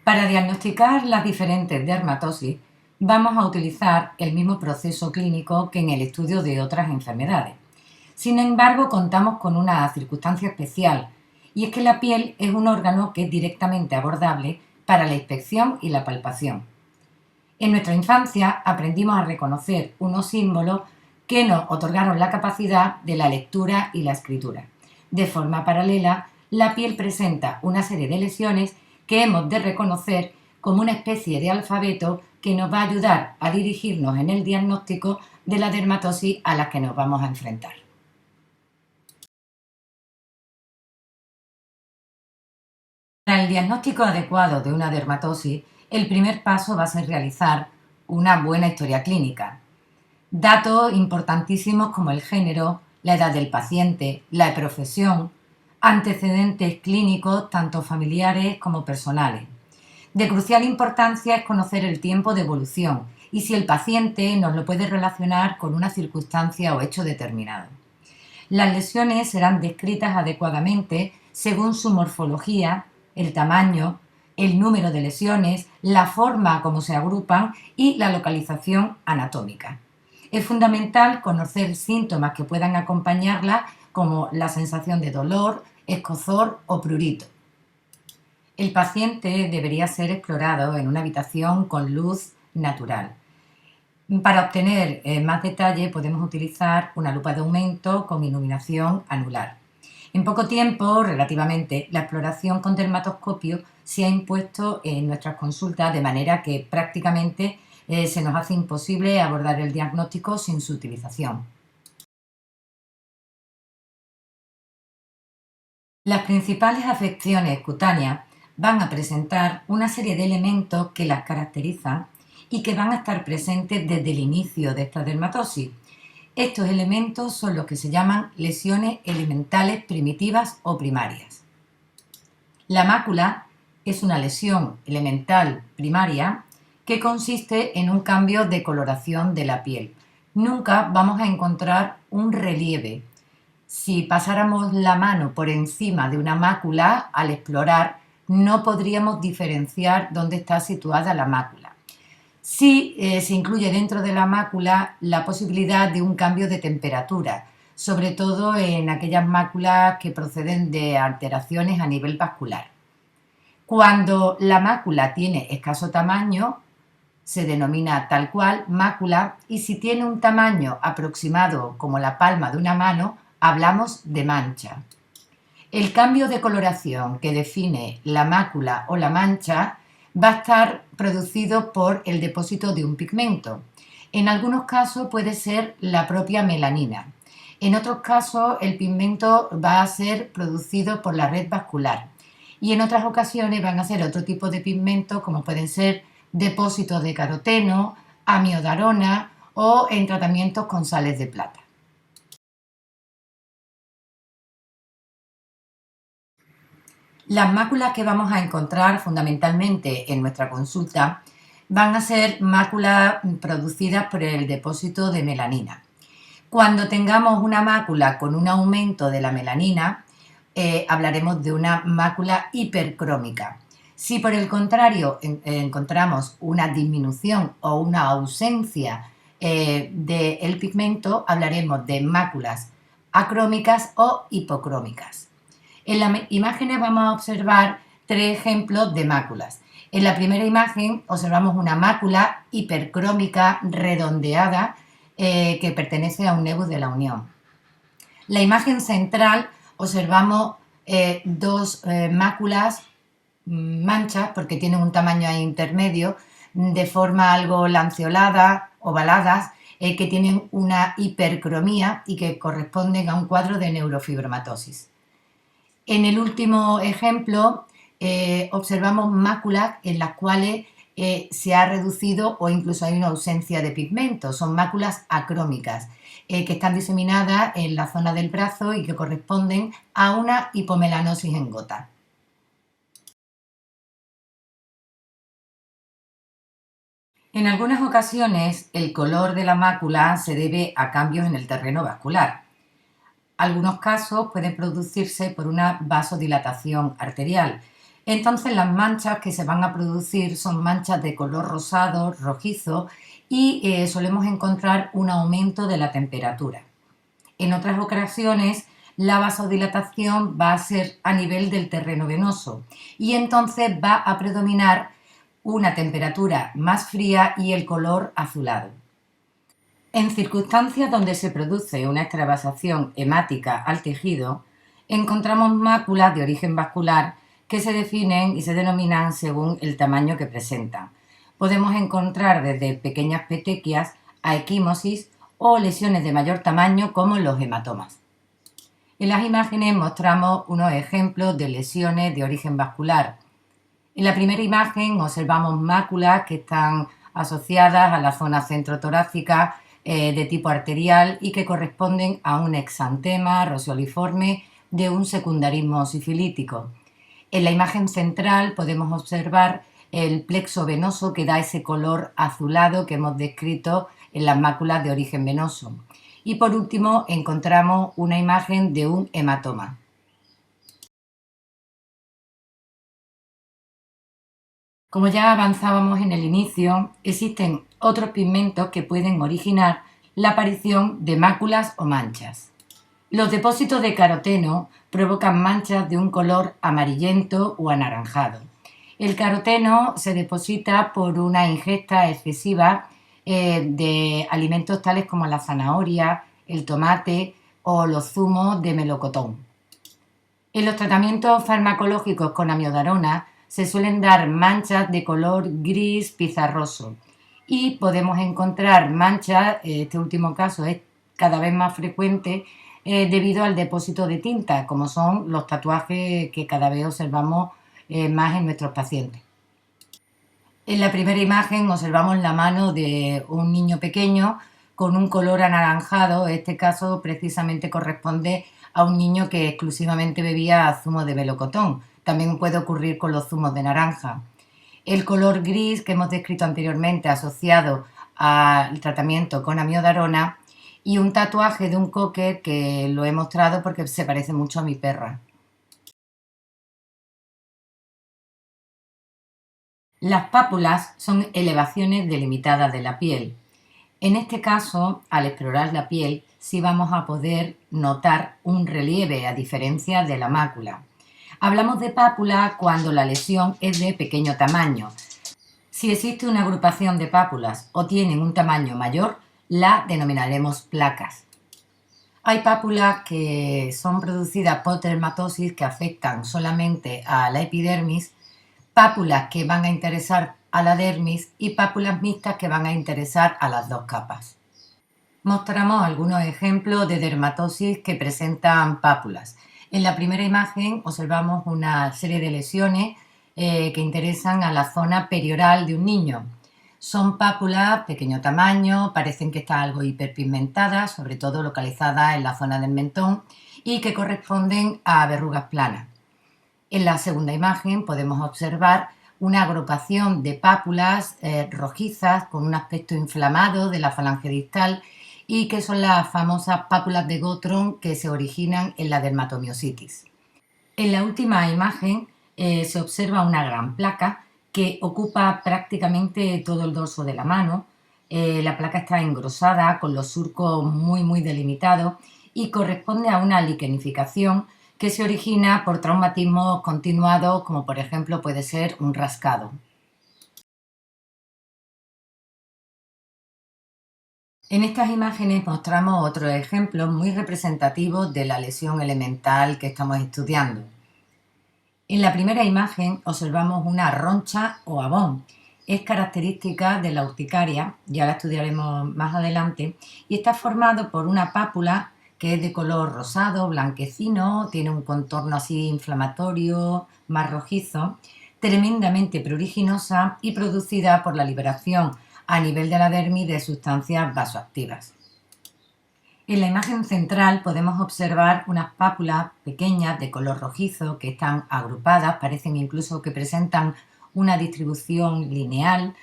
Para diagnosticar las diferentes dermatosis, vamos a utilizar el mismo proceso clínico que en el estudio de otras enfermedades. Sin embargo, contamos con una circunstancia especial, y es que la piel es un órgano que es directamente abordable para la inspección y la palpación. En nuestra infancia aprendimos a reconocer unos símbolos que nos otorgaron la capacidad de la lectura y la escritura. De forma paralela, la piel presenta una serie de lesiones que hemos de reconocer como una especie de alfabeto que nos va a ayudar a dirigirnos en el diagnóstico de la dermatosis a la que nos vamos a enfrentar. Para el diagnóstico adecuado de una dermatosis, el primer paso va a ser realizar una buena historia clínica. Datos importantísimos como el género, la edad del paciente, la profesión, antecedentes clínicos tanto familiares como personales. De crucial importancia es conocer el tiempo de evolución y si el paciente nos lo puede relacionar con una circunstancia o hecho determinado. Las lesiones serán descritas adecuadamente según su morfología, el tamaño, el número de lesiones, la forma como se agrupan y la localización anatómica. Es fundamental conocer síntomas que puedan acompañarla, como la sensación de dolor, escozor o prurito. El paciente debería ser explorado en una habitación con luz natural. Para obtener más detalle podemos utilizar una lupa de aumento con iluminación anular. En poco tiempo, relativamente, la exploración con dermatoscopio se ha impuesto en nuestras consultas de manera que prácticamente se nos hace imposible abordar el diagnóstico sin su utilización. Las principales afecciones cutáneas van a presentar una serie de elementos que las caracterizan y que van a estar presentes desde el inicio de esta dermatosis. Estos elementos son los que se llaman lesiones elementales primitivas o primarias. La mácula es una lesión elemental primaria que consiste en un cambio de coloración de la piel. Nunca vamos a encontrar un relieve. Si pasáramos la mano por encima de una mácula, al explorar, no podríamos diferenciar dónde está situada la mácula. Sí se incluye dentro de la mácula la posibilidad de un cambio de temperatura, sobre todo en aquellas máculas que proceden de alteraciones a nivel vascular. Cuando la mácula tiene escaso tamaño, se denomina tal cual mácula, y si tiene un tamaño aproximado como la palma de una mano, hablamos de mancha. El cambio de coloración que define la mácula o la mancha va a estar producido por el depósito de un pigmento. En algunos casos puede ser la propia melanina. En otros casos el pigmento va a ser producido por la red vascular. Y en otras ocasiones van a ser otro tipo de pigmentos como pueden ser depósitos de caroteno, amiodarona o en tratamientos con sales de plata. Las máculas que vamos a encontrar fundamentalmente en nuestra consulta van a ser máculas producidas por el depósito de melanina. Cuando tengamos una mácula con un aumento de la melanina, hablaremos de una mácula hipercrómica. Si por el contrario encontramos una disminución o una ausencia del pigmento, hablaremos de máculas acrómicas o hipocrómicas. En las imágenes vamos a observar tres ejemplos de máculas. En la primera imagen observamos una mácula hipercrómica redondeada que pertenece a un nebus de la unión. La imagen central observamos dos máculas manchas porque tienen un tamaño intermedio de forma algo lanceolada, ovaladas, que tienen una hipercromía y que corresponden a un cuadro de neurofibromatosis. En el último ejemplo observamos máculas en las cuales se ha reducido o incluso hay una ausencia de pigmento. Son máculas acrómicas que están diseminadas en la zona del brazo y que corresponden a una hipomelanosis en gota. En algunas ocasiones el color de la mácula se debe a cambios en el terreno vascular. Algunos casos pueden producirse por una vasodilatación arterial Entonces las manchas que se van a producir son manchas de color rosado, rojizo y solemos encontrar un aumento de la temperatura. En otras ocasiones la vasodilatación va a ser a nivel del terreno venoso y entonces va a predominar una temperatura más fría y el color azulado. En circunstancias donde se produce una extravasación hemática al tejido, encontramos máculas de origen vascular que se definen y se denominan según el tamaño que presentan. Podemos encontrar desde pequeñas petequias a equimosis o lesiones de mayor tamaño como los hematomas. En las imágenes mostramos unos ejemplos de lesiones de origen vascular. En la primera imagen observamos máculas que están asociadas a la zona centrotorácica de tipo arterial y que corresponden a un exantema roseoliforme de un secundarismo sifilítico. En la imagen central podemos observar el plexo venoso que da ese color azulado que hemos descrito en las máculas de origen venoso. Y por último encontramos una imagen de un hematoma. Como ya avanzábamos en el inicio, existen otros pigmentos que pueden originar la aparición de máculas o manchas. Los depósitos de caroteno provocan manchas de un color amarillento o anaranjado. El caroteno se deposita por una ingesta excesiva de alimentos tales como la zanahoria, el tomate o los zumos de melocotón. En los tratamientos farmacológicos con amiodarona se suelen dar manchas de color gris pizarroso y podemos encontrar manchas, este último caso es cada vez más frecuente debido al depósito de tinta, como son los tatuajes que cada vez observamos más en nuestros pacientes. En la primera imagen observamos la mano de un niño pequeño con un color anaranjado. Este caso precisamente corresponde a un niño que exclusivamente bebía zumo de melocotón. También puede ocurrir con los zumos de naranja. El color gris que hemos descrito anteriormente asociado al tratamiento con amiodarona y un tatuaje de un cocker que lo he mostrado porque se parece mucho a mi perra. Las pápulas son elevaciones delimitadas de la piel. En este caso, al explorar la piel, sí vamos a poder notar un relieve a diferencia de la mácula. Hablamos de pápula cuando la lesión es de pequeño tamaño. Si existe una agrupación de pápulas o tienen un tamaño mayor, la denominaremos placas. Hay pápulas que son producidas por dermatosis que afectan solamente a la epidermis, pápulas que van a interesar a la dermis y pápulas mixtas que van a interesar a las dos capas. Mostramos algunos ejemplos de dermatosis que presentan pápulas. En la primera imagen observamos una serie de lesiones que interesan a la zona perioral de un niño. Son pápulas pequeño tamaño, parecen que están algo hiperpigmentadas, sobre todo localizadas en la zona del mentón y que corresponden a verrugas planas. En la segunda imagen podemos observar una agrupación de pápulas rojizas con un aspecto inflamado de la falange distal y que son las famosas pápulas de Gottron que se originan en la dermatomiositis. En la última imagen se observa una gran placa que ocupa prácticamente todo el dorso de la mano. La placa está engrosada con los surcos muy delimitados y corresponde a una liquenificación que se origina por traumatismos continuados, como por ejemplo puede ser un rascado. En estas imágenes mostramos otros ejemplos muy representativos de la lesión elemental que estamos estudiando. En la primera imagen observamos una roncha o abón. Es característica de la urticaria, ya la estudiaremos más adelante, y está formado por una pápula que es de color rosado, blanquecino, tiene un contorno así inflamatorio, más rojizo, tremendamente pruriginosa y producida por la liberación a nivel de la dermis de sustancias vasoactivas. En la imagen central podemos observar unas pápulas pequeñas de color rojizo que están agrupadas, parecen incluso que presentan una distribución lineal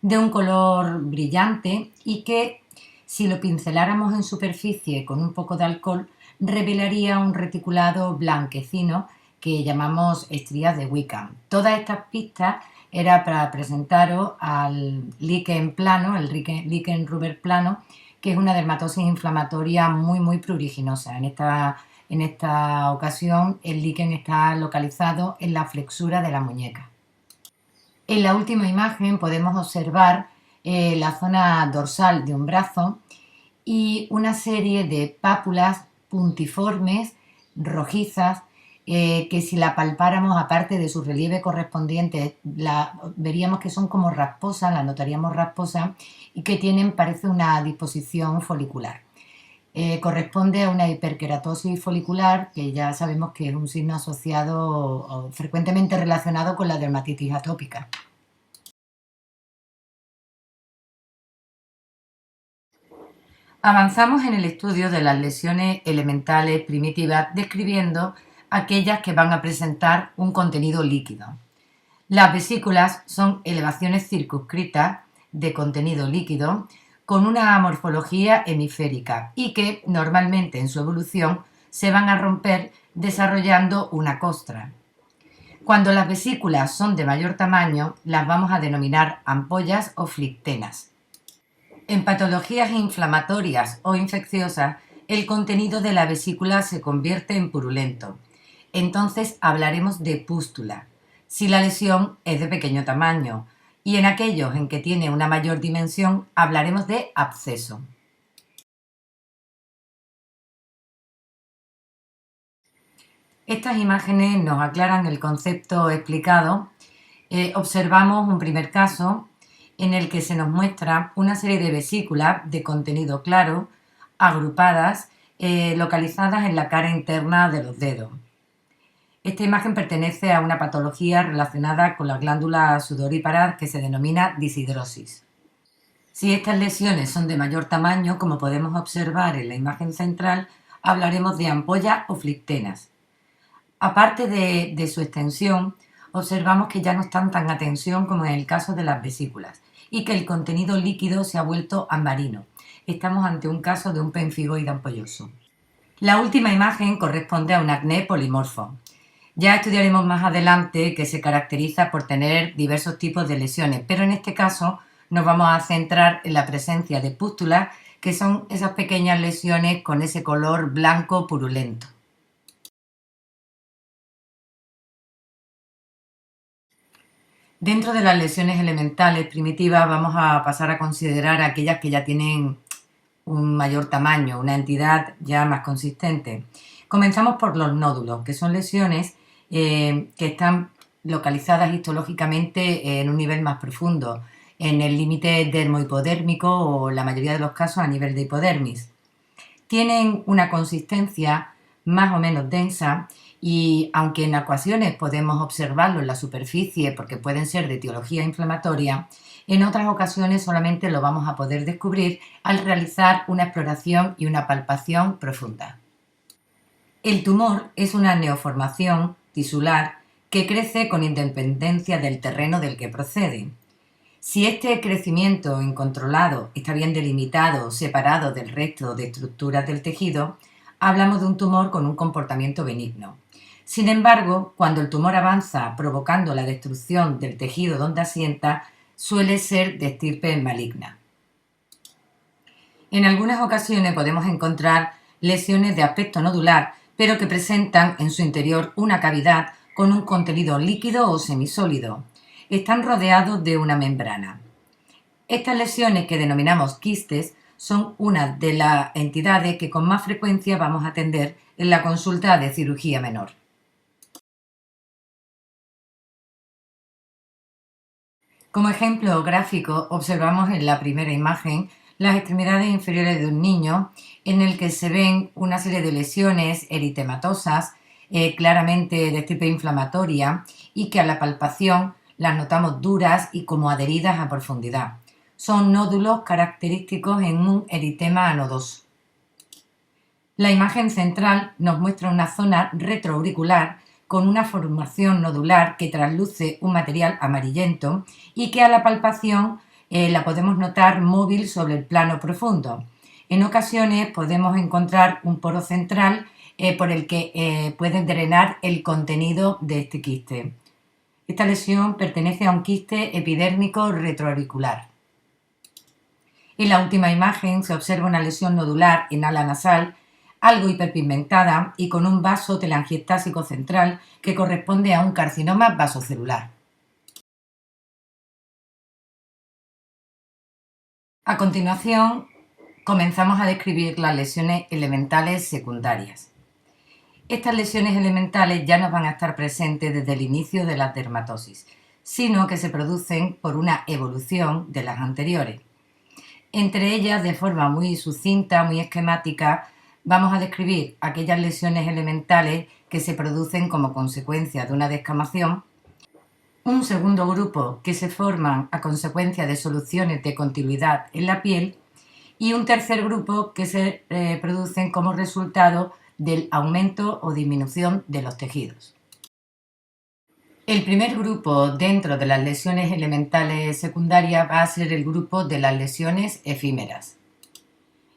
de un color brillante y que si lo pinceláramos en superficie con un poco de alcohol revelaría un reticulado blanquecino que llamamos estrías de Wickham. Todas estas pistas era para presentaros al líquen plano, el líquen Ruber plano, que es una dermatosis inflamatoria muy pruriginosa. En esta ocasión el líquen está localizado en la flexura de la muñeca. En la última imagen podemos observar la zona dorsal de un brazo y una serie de pápulas puntiformes, rojizas, que si la palpáramos, aparte de su relieve correspondiente, veríamos que son como rasposas, las notaríamos rasposas, y que tienen, parece, una disposición folicular. Corresponde a una hiperkeratosis folicular, que ya sabemos que es un signo asociado o frecuentemente relacionado con la dermatitis atópica. Avanzamos en el estudio de las lesiones elementales primitivas, describiendo aquellas que van a presentar un contenido líquido. Las vesículas son elevaciones circunscritas de contenido líquido con una morfología hemisférica y que normalmente en su evolución se van a romper desarrollando una costra. Cuando las vesículas son de mayor tamaño, las vamos a denominar ampollas o flictenas. En patologías inflamatorias o infecciosas, el contenido de la vesícula se convierte en purulento. Entonces hablaremos de pústula, si la lesión es de pequeño tamaño, y en aquellos en que tiene una mayor dimensión hablaremos de absceso. Estas imágenes nos aclaran el concepto explicado. Observamos un primer caso en el que se nos muestra una serie de vesículas de contenido claro, agrupadas, localizadas en la cara interna de los dedos. Esta imagen pertenece a una patología relacionada con la glándula sudorípara que se denomina disidrosis. Si estas lesiones son de mayor tamaño, como podemos observar en la imagen central, hablaremos de ampollas o flictenas. Aparte de su extensión, observamos que ya no están tan a tensión como en el caso de las vesículas y que el contenido líquido se ha vuelto ambarino. Estamos ante un caso de un pemfigoide ampolloso. La última imagen corresponde a un acné polimorfo. Ya estudiaremos más adelante que se caracteriza por tener diversos tipos de lesiones, pero en este caso nos vamos a centrar en la presencia de pústulas, que son esas pequeñas lesiones con ese color blanco purulento. Dentro de las lesiones elementales primitivas vamos a pasar a considerar aquellas que ya tienen un mayor tamaño, una entidad ya más consistente. Comenzamos por los nódulos, que son lesiones que están localizadas histológicamente en un nivel más profundo, en el límite dermohipodérmico o en la mayoría de los casos a nivel de hipodermis. Tienen una consistencia más o menos densa y aunque en ocasiones podemos observarlo en la superficie porque pueden ser de etiología inflamatoria, en otras ocasiones solamente lo vamos a poder descubrir al realizar una exploración y una palpación profunda. El tumor es una neoformación tisular que crece con independencia del terreno del que procede. Si este crecimiento incontrolado está bien delimitado, separado del resto de estructuras del tejido, hablamos de un tumor con un comportamiento benigno. Sin embargo, cuando el tumor avanza provocando la destrucción del tejido donde asienta, suele ser de estirpe maligna. En algunas ocasiones podemos encontrar lesiones de aspecto nodular, pero que presentan en su interior una cavidad con un contenido líquido o semisólido. Están rodeados de una membrana. Estas lesiones, que denominamos quistes, son una de las entidades que con más frecuencia vamos a atender en la consulta de cirugía menor. Como ejemplo gráfico, observamos en la primera imagen las extremidades inferiores de un niño en el que se ven una serie de lesiones eritematosas, claramente de tipo inflamatoria, y que a la palpación las notamos duras y como adheridas a profundidad. Son nódulos característicos en un eritema anodoso. La imagen central nos muestra una zona retroauricular con una formación nodular que trasluce un material amarillento y que a la palpación la podemos notar móvil sobre el plano profundo. En ocasiones podemos encontrar un poro central por el que pueden drenar el contenido de este quiste. Esta lesión pertenece a un quiste epidérmico retroauricular. En la última imagen se observa una lesión nodular en ala nasal, algo hiperpigmentada y con un vaso telangiectásico central que corresponde a un carcinoma vasocelular. A continuación, comenzamos a describir las lesiones elementales secundarias. Estas lesiones elementales ya no van a estar presentes desde el inicio de la dermatosis, sino que se producen por una evolución de las anteriores. Entre ellas, de forma muy sucinta, muy esquemática, vamos a describir aquellas lesiones elementales que se producen como consecuencia de una descamación, un segundo grupo que se forman a consecuencia de soluciones de continuidad en la piel y un tercer grupo que se producen como resultado del aumento o disminución de los tejidos. El primer grupo dentro de las lesiones elementales secundarias va a ser el grupo de las lesiones efímeras.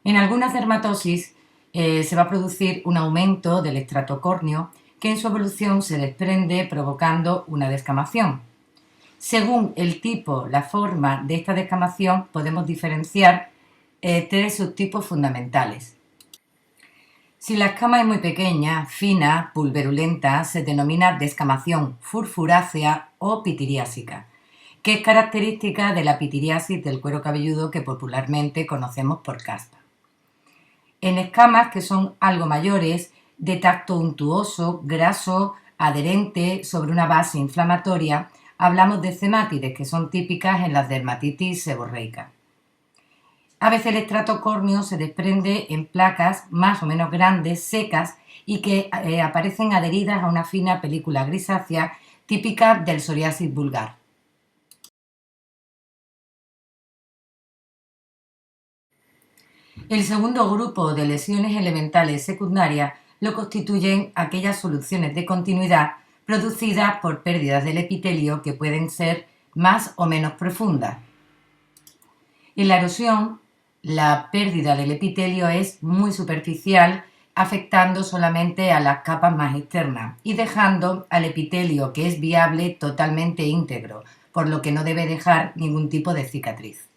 En algunas dermatosis se va a producir un aumento del estrato córneo que en su evolución se desprende provocando una descamación. Según el tipo, la forma de esta descamación, podemos diferenciar tres subtipos fundamentales. Si la escama es muy pequeña, fina, pulverulenta, se denomina descamación furfurácea o pitiriásica, que es característica de la pitiriasis del cuero cabelludo que popularmente conocemos por caspa. En escamas que son algo mayores, de tacto untuoso, graso, adherente sobre una base inflamatoria, hablamos de cemátides, que son típicas en las dermatitis seborreica. A veces el estrato córneo se desprende en placas más o menos grandes, secas y que aparecen adheridas a una fina película grisácea típica del psoriasis vulgar. El segundo grupo de lesiones elementales secundarias lo constituyen aquellas soluciones de continuidad producidas por pérdidas del epitelio que pueden ser más o menos profundas. En la erosión, la pérdida del epitelio es muy superficial, afectando solamente a las capas más externas y dejando al epitelio, que es viable, totalmente íntegro, por lo que no debe dejar ningún tipo de cicatriz.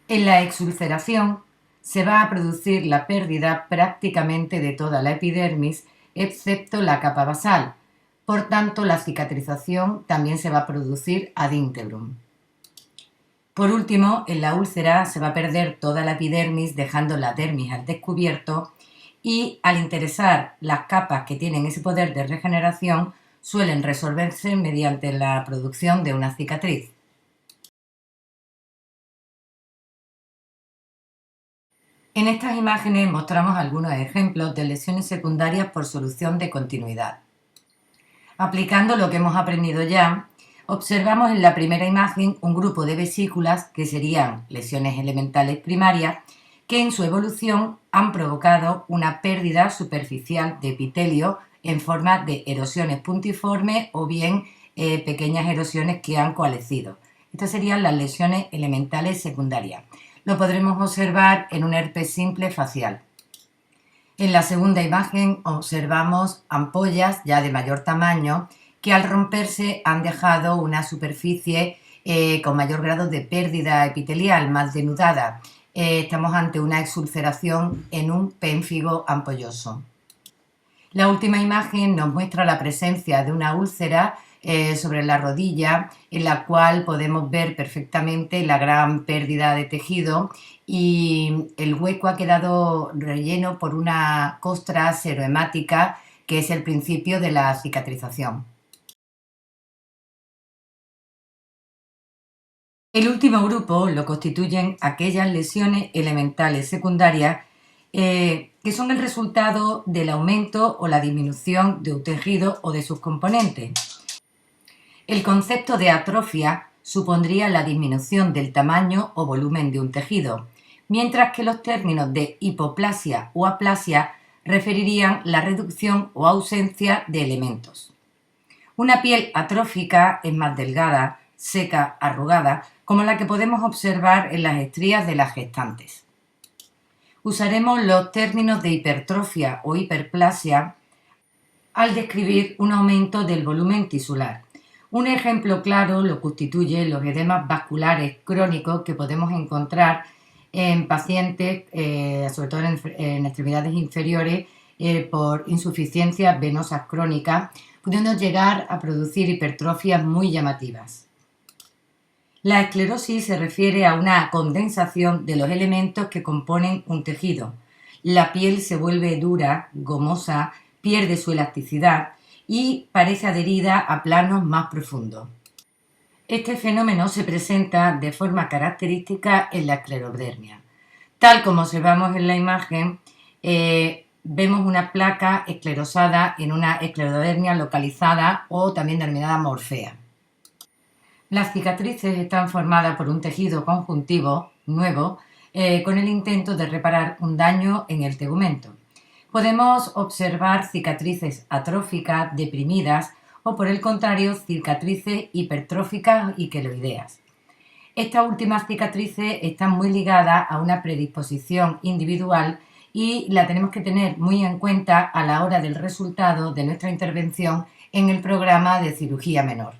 En la exulceración se va a producir la pérdida prácticamente de toda la epidermis, excepto la capa basal. Por tanto, la cicatrización también se va a producir ad integrum. Por último, en la úlcera se va a perder toda la epidermis, dejando la dermis al descubierto, y al interesar las capas que tienen ese poder de regeneración, suelen resolverse mediante la producción de una cicatriz. En estas imágenes mostramos algunos ejemplos de lesiones secundarias por solución de continuidad. Aplicando lo que hemos aprendido ya, observamos en la primera imagen un grupo de vesículas que serían lesiones elementales primarias que en su evolución han provocado una pérdida superficial de epitelio en forma de erosiones puntiformes o bien pequeñas erosiones que han coalescido. Estas serían las lesiones elementales secundarias. Lo podremos observar en un herpes simple facial. En la segunda imagen observamos ampollas ya de mayor tamaño que al romperse han dejado una superficie con mayor grado de pérdida epitelial, más denudada. Estamos ante una exulceración en un pénfigo ampolloso. La última imagen nos muestra la presencia de una úlcera sobre la rodilla, en la cual podemos ver perfectamente la gran pérdida de tejido y el hueco ha quedado relleno por una costra serohemática, que es el principio de la cicatrización. El último grupo lo constituyen aquellas lesiones elementales secundarias que son el resultado del aumento o la disminución de un tejido o de sus componentes. El concepto de atrofia supondría la disminución del tamaño o volumen de un tejido, mientras que los términos de hipoplasia o aplasia referirían la reducción o ausencia de elementos. Una piel atrófica es más delgada, seca, arrugada, como la que podemos observar en las estrías de las gestantes. Usaremos los términos de hipertrofia o hiperplasia al describir un aumento del volumen tisular. Un ejemplo claro lo constituye los edemas vasculares crónicos que podemos encontrar en pacientes, sobre todo en extremidades inferiores, por insuficiencias venosas crónicas, pudiendo llegar a producir hipertrofias muy llamativas. La esclerosis se refiere a una condensación de los elementos que componen un tejido. La piel se vuelve dura, gomosa, pierde su elasticidad y parece adherida a planos más profundos. Este fenómeno se presenta de forma característica en la esclerodermia. Tal como observamos en la imagen, vemos una placa esclerosada en una esclerodermia localizada o también denominada morfea. Las cicatrices están formadas por un tejido conjuntivo nuevo con el intento de reparar un daño en el tegumento. Podemos observar cicatrices atróficas, deprimidas o por el contrario cicatrices hipertróficas y queloideas. Estas últimas cicatrices están muy ligadas a una predisposición individual y la tenemos que tener muy en cuenta a la hora del resultado de nuestra intervención en el programa de cirugía menor.